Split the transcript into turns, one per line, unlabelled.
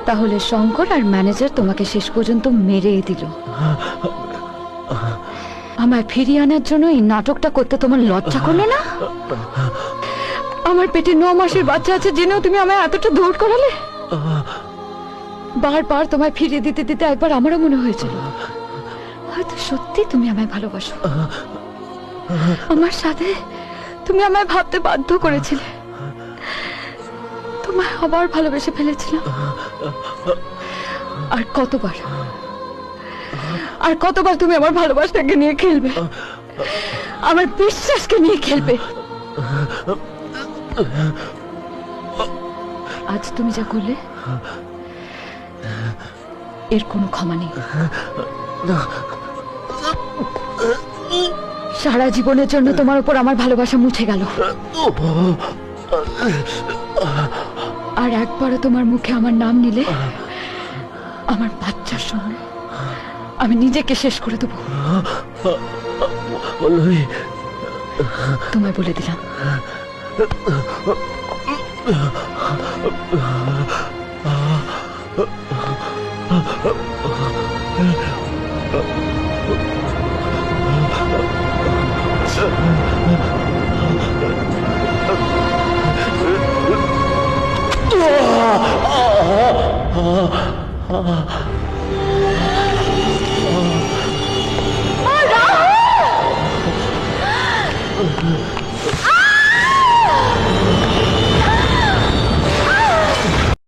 তাহলে শঙ্কর আর ম্যানেজার তোমাকে শেষ পর্যন্ত মেরেই দিল। আমায় ফিরিয়ে আনার জন্য এই নাটকটা করতে তোমার লজ্জা করলো না? আমার পেটে 9 মাসের বাচ্চা আছে জেনেও তুমি আমায় এতটা দৌড় করালে। বারবার তোমায় ফিরিয়ে দিতে দিতে একবার আমারও মনে হয়েছিল হয়তো সত্যি তুমি আমায় ভালোবাসো। আমার সাথে তুমি আমায় ভাবতে বাধ্য করেছিলে, তোমায় আবার ভালোবেসে ফেলেছিলাম। আর কতবার তুমি আমার ভালোবাসাকে নিয়ে খেলবে, আমার বিশ্বাসকে নিয়ে খেলবে। আজ তুমি যা করলে এর কোনো ক্ষমা নেই। সারা জীবনের জন্য তোমার উপর আমার ভালোবাসা মুছে গেল, আর একবারও তোমার মুখে আমার নাম নিলে আমার বাচ্চার সঙ্গে আমি নিজেকে শেষ করে দেবো। তোমায় বলে দিলাম। রাহুল!